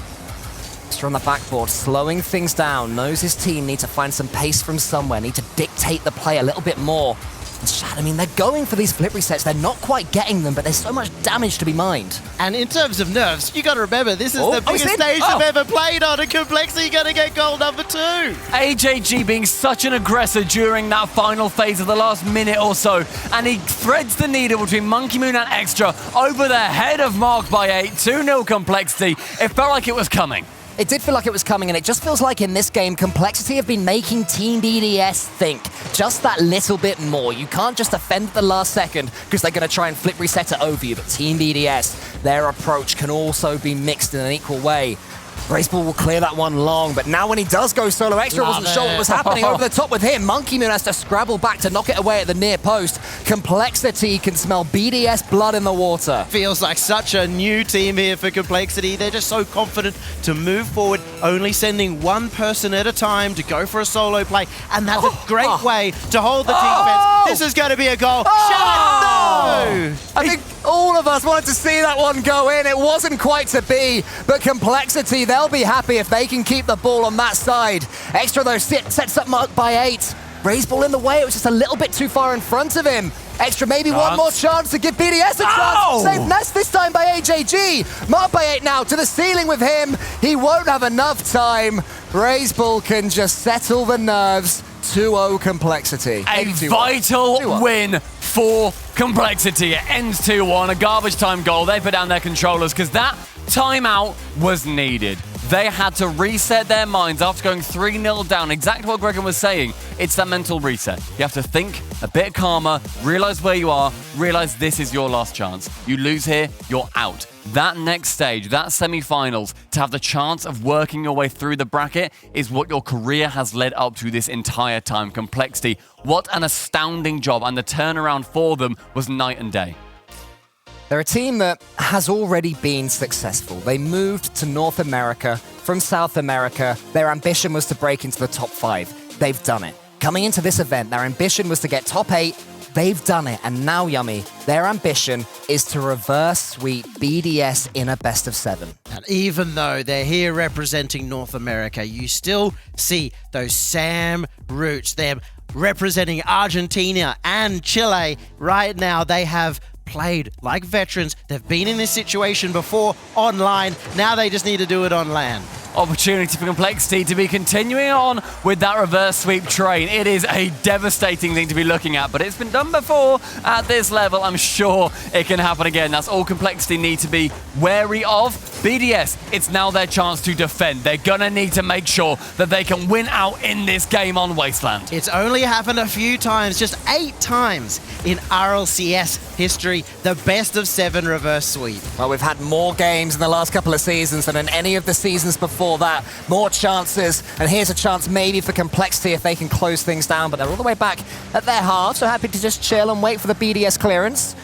Speaker 1: Extra on the backboard, slowing things down. Knows his team need to find some pace from somewhere, need to dictate the play a little bit more. And Shad, I mean, they're going for these flip resets. They're not quite getting them, but there's so much damage to be mined.
Speaker 2: And in terms of nerves, you got to remember, this is the biggest stage I've ever played on, and Complexity going to get goal number 2.
Speaker 3: AJG being such an aggressor during that final phase of the last minute or so, and he threads the needle between Monkey Moon and Extra over the head of Mark by 8. 2-0 Complexity. It felt like it was coming.
Speaker 1: It did feel like it was coming, and it just feels like in this game, Complexity have been making Team BDS think just that little bit more. You can't just defend at the last second because they're going to try and flip reset it over you, but Team BDS, their approach can also be mixed in an equal way. Razeball will clear that one long, but now when he does go solo, Extra wasn't sure what was happening over the top with him. Monkey Moon has to scrabble back to knock it away at the near post. Complexity can smell BDS blood in the water.
Speaker 2: Feels like such a new team here for Complexity. They're just so confident to move forward, only sending one person at a time to go for a solo play, and that's a great way to hold the defense. This is going to be a goal. Shut it! No!
Speaker 3: I think
Speaker 1: All of us wanted to see that one go in. It wasn't quite to be, but Complexity, they'll be happy if they can keep the ball on that side. Extra, though, sets up Mark by 8. Raiseball in the way. It was just a little bit too far in front of him. Extra, maybe one more chance to give BDS a chance. Save Nest this time by AJG. Mark by 8 now to the ceiling with him. He won't have enough time. Raiseball can just settle the nerves. 2-0 Complexity.
Speaker 3: A vital win for Complexity. It ends 2-1, a garbage time goal. They put down their controllers because that timeout was needed. They had to reset their minds after going 3-0 down. Exactly what Gregan was saying. It's that mental reset. You have to think a bit calmer, realize where you are, realize this is your last chance. You lose here, you're out. That next stage, that semi-finals, to have the chance of working your way through the bracket is what your career has led up to this entire time. Complexity, what an astounding job, and the turnaround for them was night and day.
Speaker 1: They're a team that has already been successful. They moved to North America from South America. Their ambition was to break into the top 5. They've done it. Coming into this event, their ambition was to get top 8. They've done it. And now, Yummy, their ambition is to reverse sweep BDS in a best of 7.
Speaker 2: And even though they're here representing North America, you still see those Sam roots. They're representing Argentina and Chile. Right now, they have played like veterans. They've been in this situation before online. Now they just need to do it on land.
Speaker 3: Opportunity for Complexity to be continuing on with that reverse sweep train. It is a devastating thing to be looking at, but it's been done before at this level. I'm sure it can happen again. That's all Complexity need to be wary of. BDS, it's now their chance to defend. They're gonna need to make sure that they can win out in this game on Wasteland.
Speaker 2: It's only happened a few times, just 8 times in RLCS history, the best of 7 reverse sweep.
Speaker 1: Well, we've had more games in the last couple of seasons than in any of the seasons before that. More chances, and here's a chance maybe for Complexity if they can close things down, but they're all the way back at their half, so happy to just chill and wait for the BDS clearance.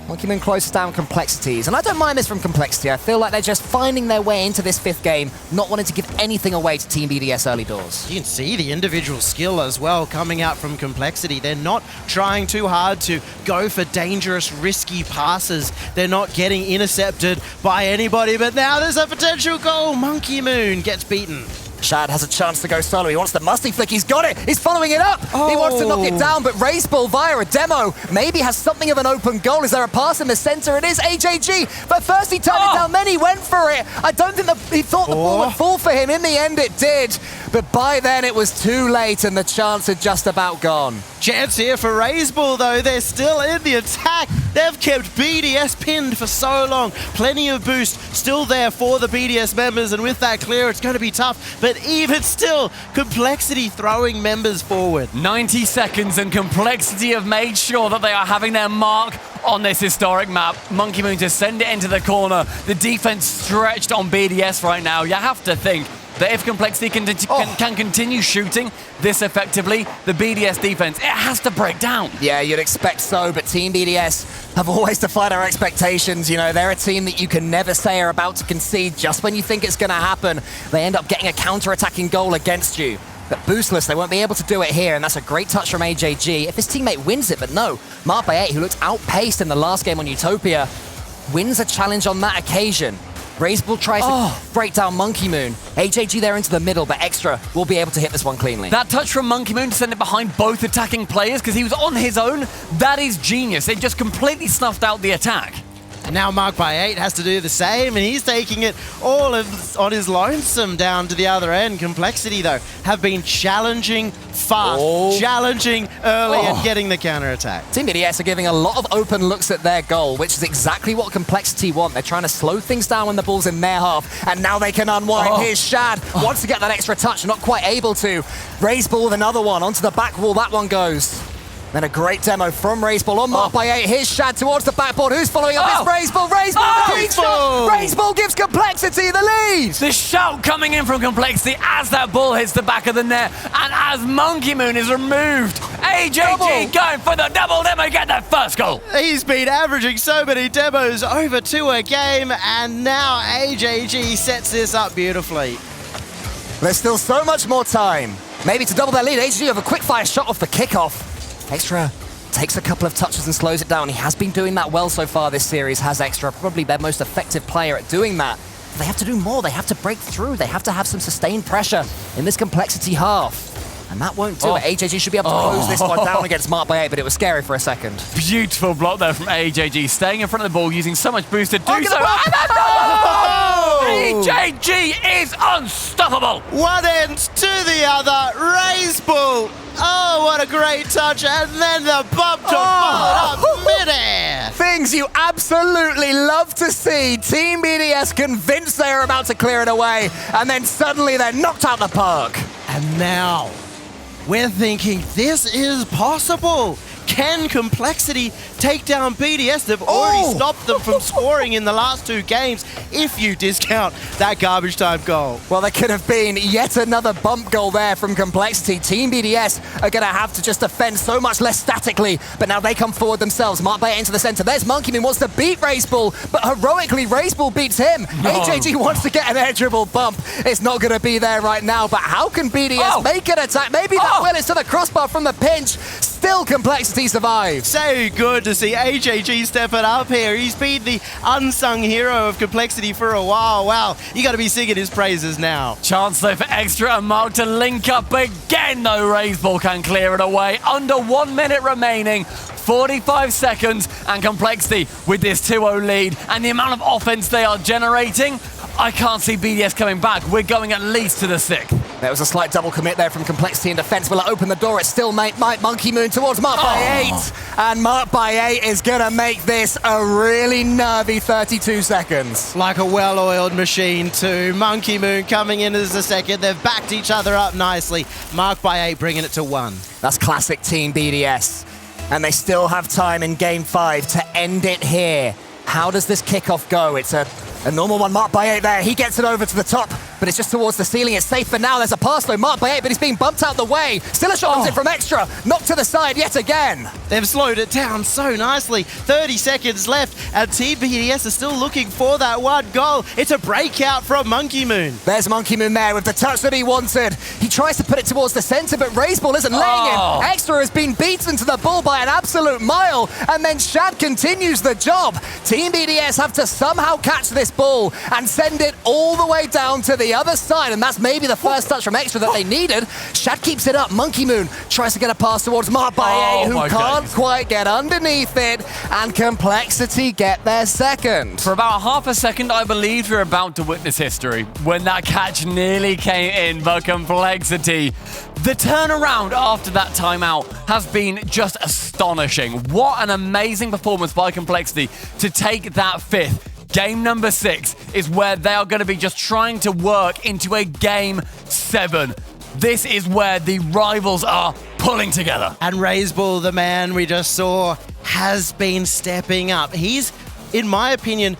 Speaker 1: Monkey Moon closes down Complexities, and I don't mind this from Complexity. I feel like they're just finding their way into this 5th game, not wanting to give anything away to Team BDS early doors.
Speaker 2: You can see the individual skill as well coming out from Complexity. They're not trying too hard to go for dangerous, risky passes. They're not getting intercepted by anybody, but now there's a potential goal. Monkey Moon gets beaten.
Speaker 1: Shad has a chance to go solo. He wants the musty flick. He's got it. He's following it up. He wants to knock it down, but Raiseball via a demo maybe has something of an open goal. Is there a pass in the center? It is AJG. But first he turned it down, then he went for it. I don't think he thought the ball would fall for him. In the end, it did. But by then, it was too late, and the chance had just about gone.
Speaker 2: Chance here for Raiseball, though. They're still in the attack. They've kept BDS pinned for so long. Plenty of boost still there for the BDS members, and with that clear, it's going to be tough. But even still, Complexity throwing members forward.
Speaker 3: 90 seconds, and Complexity have made sure that they are having their mark on this historic map. Monkey Moon to send it into the corner. The defense stretched on BDS right now. You have to think that if Complexity can continue shooting this effectively, the BDS defense, it has to break down.
Speaker 1: Yeah, you'd expect so, but Team BDS have always defied our expectations. You know, they're a team that you can never say are about to concede just when you think it's going to happen. They end up getting a counter-attacking goal against you. But boostless, they won't be able to do it here, and that's a great touch from AJG. If his teammate wins it, but no. Mark by 8, who looked outpaced in the last game on Utopia, wins a challenge on that occasion. Raiseball tries to break down Monkey Moon. AJG there into the middle, but Extra will be able to hit this one cleanly.
Speaker 3: That touch from Monkey Moon to send it behind both attacking players because he was on his own, that is genius. It just completely snuffed out the attack.
Speaker 2: And now Mark by 8 has to do the same, and he's taking it all on his lonesome down to the other end. Complexity, though, have been challenging fast, challenging early, and getting the counter-attack.
Speaker 1: Team BDS are giving a lot of open looks at their goal, which is exactly what Complexity want. They're trying to slow things down when the ball's in their half, and now they can unwind. Here's Shad, wants to get that extra touch, not quite able to. Raiseball with another one, onto the back wall, that one goes. Then a great demo from Raiseball on Mark by 8. Here's Shad towards the backboard. Who's following up? It's Raiseball. Raiseball, the clean shot. Raiseball gives Complexity the lead.
Speaker 3: The shout coming in from Complexity as that ball hits the back of the net, and as Monkey Moon is removed. AJG going for the double demo, get that first goal.
Speaker 2: He's been averaging so many demos, over 2 a game, and now AJG sets this up beautifully.
Speaker 1: There's still so much more time. Maybe to double their lead. AJG have a quick fire shot off the kickoff. Extra takes a couple of touches and slows it down. He has been doing that well so far this series, has Extra, probably their most effective player at doing that. But they have to do more, they have to break through, they have to have some sustained pressure in this complexity half. And that won't do it. AJG should be able to close this one down against Mark by 8, but it was scary for a second.
Speaker 3: Beautiful block there from AJG, staying in front of the ball, using so much boost to do so. AJG is unstoppable!
Speaker 2: One end to the other, raise ball. Oh, what a great touch, and then the bump to follow up midair.
Speaker 1: Things you absolutely love to see. Team BDS convinced they're about to clear it away, and then suddenly they're knocked out the park.
Speaker 2: And now, we're thinking this is possible. Can Complexity take down BDS? They've already stopped them from scoring in the last 2 games, if you discount that garbage time goal.
Speaker 1: Well, there could have been yet another bump goal there from Complexity. Team BDS are going to have to just defend so much less statically, but now they come forward themselves. Mark Bay into the center. There's Monkey Moon, wants to beat Razebull, but heroically Razebull beats him. No. AJG wants to get an air dribble bump. It's not going to be there right now, but how can BDS make an attack? Maybe that will is to the crossbar from the pinch. Still Complexity survives.
Speaker 2: So good to see AJG stepping up here. He's been the unsung hero of Complexity for a while. Wow, you got to be singing his praises now.
Speaker 3: Chance though for Extra and Mark to link up again, though. Razebull can clear it away. Under 1 minute remaining. 45 seconds, and Complexity with this 2-0 lead, and the amount of offense they are generating, I can't see BDS coming back. We're going at least to the 6th.
Speaker 1: There was a slight double commit there from Complexity in defense. Will it open the door? It's still Monkey Moon towards Mark by 8. And Mark by 8 is going to make this a really nervy 32 seconds.
Speaker 2: Like a well-oiled machine too. Monkey Moon coming in as the second. They've backed each other up nicely. Mark by 8 bringing it to 1.
Speaker 1: That's classic Team BDS. And they still have time in Game 5 to end it here. How does this kickoff go? It's a normal one. Mark by 8 there. He gets it over to the top, but it's just towards the ceiling. It's safe for now. There's a pass though. Mark by 8, but he's being bumped out the way. Still a shot comes in from Extra. Knocked to the side yet again.
Speaker 2: They've slowed it down so nicely. 30 seconds left, and Team BDS is still looking for that one goal. It's a breakout from Monkey Moon.
Speaker 1: There's Monkey Moon there with the touch that he wanted. He tries to put it towards the center, but Razebull isn't laying in. Extra has been beaten to the ball by an absolute mile, and then Shad continues the job. Team BDS have to somehow catch this ball and send it all the way down to the other side, and that's maybe the first touch from Extra that they needed. Shad keeps it up. Monkey Moon tries to get a pass towards Mark by 8, who can't quite get underneath it, and Complexity get their second.
Speaker 3: For about half a second, I believed we were about to witness history when that catch nearly came in, but Complexity. The turnaround after that timeout has been just astonishing. What an amazing performance by Complexity to take that 5th. Game number 6 is where they are going to be just trying to work into a Game 7. This is where the rivals are pulling together.
Speaker 2: And Razebull, the man we just saw, has been stepping up. He's, in my opinion,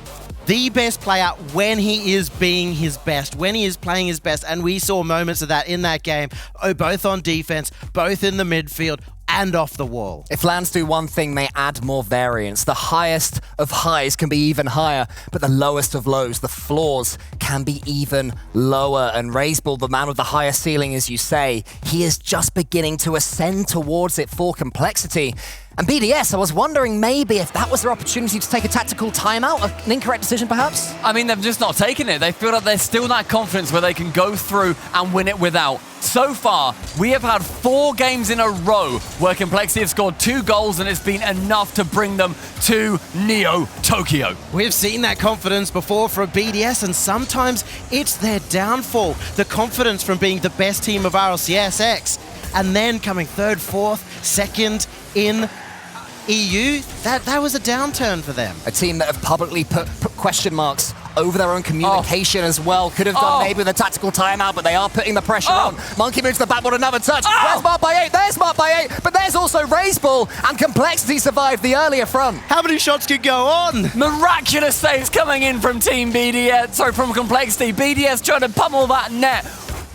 Speaker 2: the best player when he is being his best, when he is playing his best. And we saw moments of that in that game, both on defense, both in the midfield, and off the wall.
Speaker 1: If LANs do one thing, they add more variance. The highest of highs can be even higher, but the lowest of lows, the floors, can be even lower. And Razebull, the man with the highest ceiling, as you say, he is just beginning to ascend towards it for Complexity. And BDS, I was wondering maybe if that was their opportunity to take a tactical timeout, an incorrect decision perhaps?
Speaker 3: I mean, they've just not taken it. They feel like there's still that confidence where they can go through and win it without. So far, we have had 4 games in a row where Complexity have scored 2 goals, and it's been enough to bring them to Neo Tokyo.
Speaker 2: We've seen that confidence before from BDS, and sometimes it's their downfall. The confidence from being the best team of RLCS, and then coming 3rd, 4th, 2nd in EU, that was a downturn for them.
Speaker 1: A team that have publicly put question marks over their own communication as well. Could have done maybe with a tactical timeout, but they are putting the pressure on. Monkey moves to the backboard, another touch. Where's Mark by 8? There's Mark by 8, but there's also Razebull, and Complexity survived the earlier front.
Speaker 2: How many shots could go on?
Speaker 3: Miraculous saves coming in from Team BDS, sorry, from Complexity. BDS trying to pummel that net.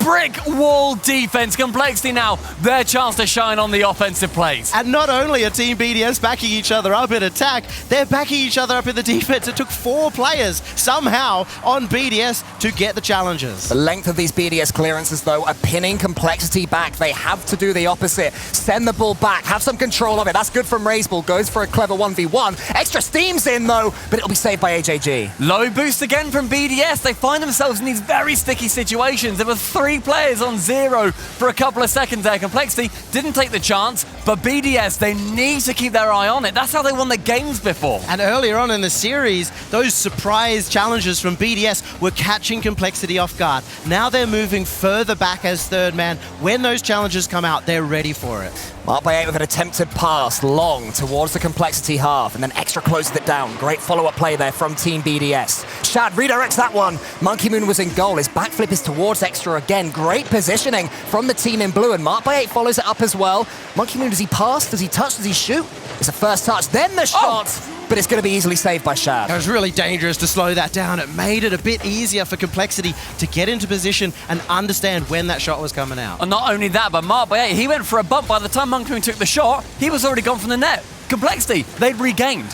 Speaker 3: brick wall defense. Complexity now, their chance to shine on the offensive plays.
Speaker 2: And not only are Team BDS backing each other up in attack, they're backing each other up in the defense. It took 4 players somehow on BDS to get the challenges.
Speaker 1: The length of these BDS clearances, though, are pinning Complexity back. They have to do the opposite. Send the ball back, have some control of it. That's good from Raiseball. Goes for a clever 1v1. Extra steam's in, though, but it'll be saved by AJG.
Speaker 3: Low boost again from BDS. They find themselves in these very sticky situations. There were 3 players on 0 for a couple of seconds there. Complexity didn't take the chance, but BDS, they need to keep their eye on it. That's how they won the games before.
Speaker 2: And earlier on in the series, those surprise challenges from BDS were catching Complexity off guard. Now they're moving further back as third man. When those challenges come out, they're ready for it.
Speaker 1: Marked by 8 with an attempted pass long towards the Complexity half, and then Extra closes it down. Great follow-up play there from Team BDS. Shad redirects that one. Monkey Moon was in goal. His backflip is towards Extra again. Great positioning from the team in blue, and Marked by 8 follows it up as well. Monkey Moon, does he pass? Does he touch? Does he shoot? It's a first touch, then the shot, but it's going to be easily saved by Shad.
Speaker 2: It was really dangerous to slow that down. It made it a bit easier for Complexity to get into position and understand when that shot was coming out.
Speaker 3: And not only that, but Marked by 8, he went for a bump. By the time Monkey Moon took the shot, he was already gone from the net. Complexity, they'd regained.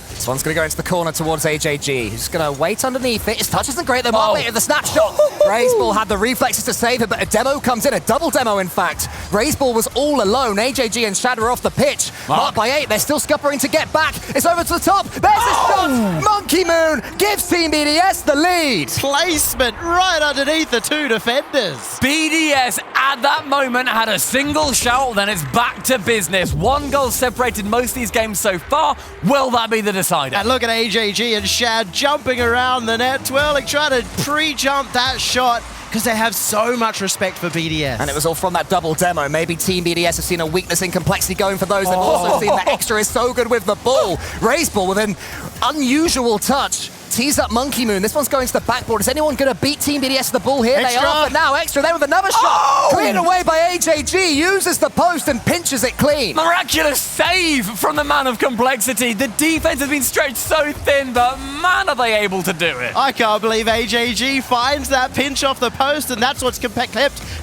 Speaker 1: This one's going to go into the corner towards AJG, who's going to wait underneath it. His touch isn't great, though. Marked by 8 with the snapshot. Raiseball had the reflexes to save it, but a demo comes in, a double demo, in fact. Raiseball was all alone. AJG and Shad are off the pitch. Marked by 8, they're still scuppering to get back. It's over to the top. There's the shot. Monkey Moon gives Team BDS the lead.
Speaker 2: Placement right underneath the 2 defenders.
Speaker 3: BDS at that moment had a single shout, then it's back to business. 1 goal separated most of these games so far. Will that be the decider?
Speaker 2: And look at AJG and Shad jumping around the net, twirling, trying to pre-jump that shot because they have so much respect for BDS.
Speaker 1: And it was all from that double demo. Maybe Team BDS have seen a weakness in Complexity going for those. They've also seen that Extra is so good with the ball. Raiseball with an unusual touch. Tees up Monkey Moon. This one's going to the backboard. Is anyone going to beat Team BDS to the ball here?
Speaker 2: Extra.
Speaker 1: They are, but now Extra there with another shot. Cleared away by AJG. Uses the post and pinches it clean.
Speaker 3: Miraculous save from the man of Complexity. The defense has been stretched so thin, but man, are they able to do it.
Speaker 2: I can't believe AJG finds that pinch off the post, and that's what's kept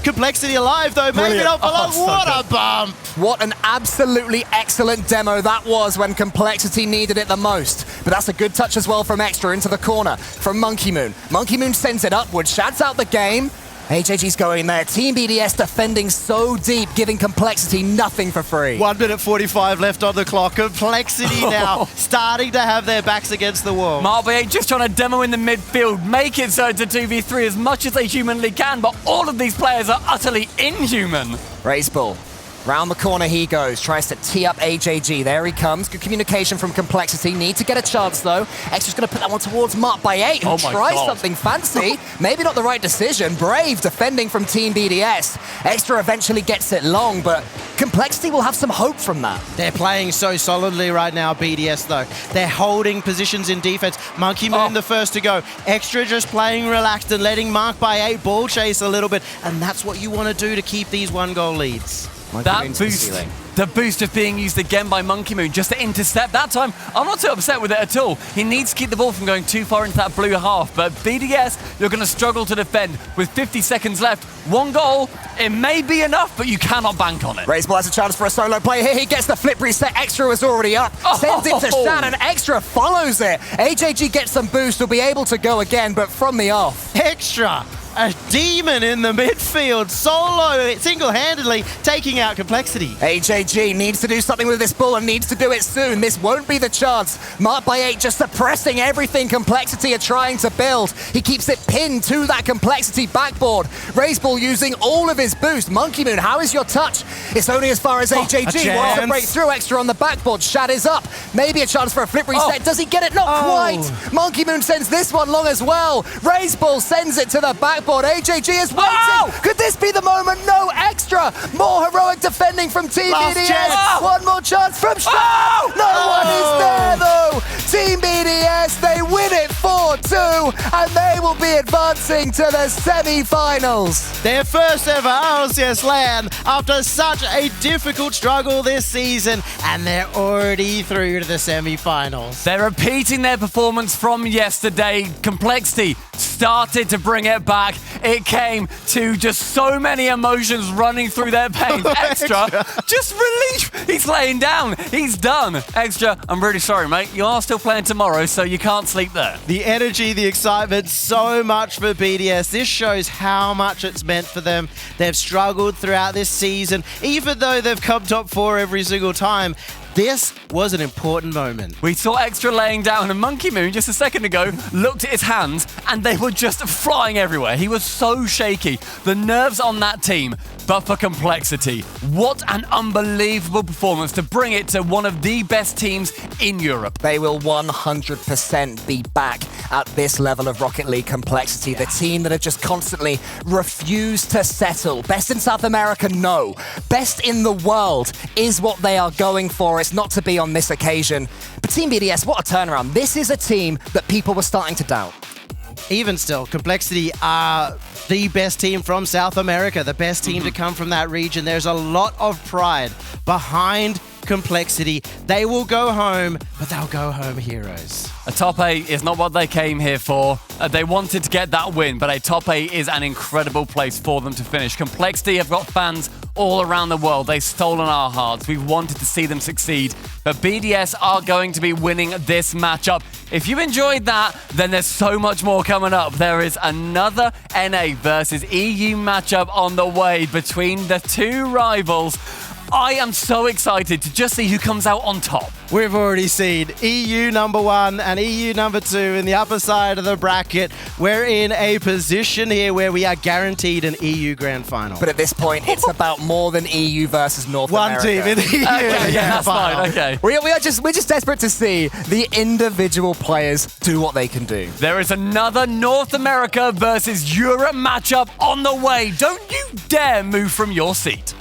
Speaker 2: Complexity alive, though. Maybe not for long. What a bump.
Speaker 1: What an absolutely excellent demo that was when Complexity needed it the most. But that's a good touch as well from Extra into the corner from Monkey Moon. Monkey Moon sends it upwards. Shad's out the game. AJG's going there. Team BDS defending so deep, giving Complexity nothing for free.
Speaker 2: 1 minute 45 left on the clock. Complexity now starting to have their backs against the wall.
Speaker 3: Marked by 8 just trying to demo in the midfield, make it so it's a 2v3 as much as they humanly can, but all of these players are utterly inhuman.
Speaker 1: Raiseball. Round the corner he goes, tries to tee up AJG. There he comes. Good communication from Complexity. Need to get a chance, though. Extra's going to put that one towards Marked by 8, who tries something fancy. Maybe not the right decision. Brave defending from Team BDS. Extra eventually gets it long, but Complexity will have some hope from that.
Speaker 2: They're playing so solidly right now, BDS, though. They're holding positions in defense. Monkey Moon the first to go. Extra just playing relaxed and letting Marked by 8 ball chase a little bit, and that's what you want to do to keep these 1-goal leads.
Speaker 3: That boost, the boost of being used again by Monkey Moon just to intercept. That time, I'm not too upset with it at all. He needs to keep the ball from going too far into that blue half, but BDS, you're going to struggle to defend with 50 seconds left. 1 goal, it may be enough, but you cannot bank on it.
Speaker 1: Raiseball has a chance for a solo play here. He gets the flip reset. Extra was already up. Sends it to Shan, and Extra follows it. AJG gets some boost. He'll be able to go again, but from the off.
Speaker 2: Extra! A demon in the midfield, solo, single-handedly taking out Complexity.
Speaker 1: AJG needs to do something with this ball and needs to do it soon. This won't be the chance. Marked by 8 just suppressing everything Complexity are trying to build. He keeps it pinned to that Complexity backboard. Raiseball using all of his boost. Monkey Moon, how is your touch? It's only as far as AJG wants to break through. Extra on the backboard. Shad is up. Maybe a chance for a flip reset. Does he get it? Not quite. Monkey Moon sends this one long as well. Raiseball sends it to the backboard. AJG is waiting. Could this be the moment? No. Extra. More heroic defending from Team BDS. One more chance from Shad. No one is there, though. Team BDS, they win it 4-2, and they will be advancing to the semi-finals.
Speaker 2: Their first ever RLCS LAN after such a difficult struggle this season, and they're already through to the semi-finals.
Speaker 3: They're repeating their performance from yesterday. Complexity, started to bring it back. It came to just so many emotions running through their veins. Extra, just relief. He's laying down. He's done. Extra, I'm really sorry, mate. You are still playing tomorrow, so you can't sleep there.
Speaker 2: The energy, the excitement, so much for BDS. This shows how much it's meant for them. They've struggled throughout this season, even though they've come top 4 every single time. This was an important moment.
Speaker 3: We saw Extra laying down, and Monkey Moon just a second ago looked at his hands and they were just flying everywhere. He was so shaky. The nerves on that team, but for Complexity, what an unbelievable performance to bring it to one of the best teams in Europe.
Speaker 1: They will 100% be back at this level of Rocket League Complexity. The team that have just constantly refused to settle. Best in South America? No. Best in the world is what they are going for. It's not to be on this occasion. But Team BDS, what a turnaround. This is a team that people were starting to doubt.
Speaker 2: Even still, Complexity are the best team from South America, the best team to come from that region. There's a lot of pride behind Complexity. They will go home, but they'll go home heroes.
Speaker 3: A top 8 is not what they came here for. They wanted to get that win, but a top 8 is an incredible place for them to finish. Complexity have got fans all around the world. They've stolen our hearts. We've wanted to see them succeed, but BDS are going to be winning this matchup. If you enjoyed that, then there's so much more coming up. There is another NA versus EU matchup on the way between the two rivals. I am so excited to just see who comes out on top.
Speaker 2: We've already seen EU number 1 and EU number 2 in the upper side of the bracket. We're in a position here where we are guaranteed an EU Grand Final.
Speaker 1: But at this point, it's about more than EU versus North America.
Speaker 2: One team in the EU
Speaker 3: Okay, yeah, that's
Speaker 2: Final.
Speaker 3: fine. Okay.
Speaker 1: We're just desperate to see the individual players do what they can do.
Speaker 3: There is another North America versus Europe matchup on the way. Don't you dare move from your seat.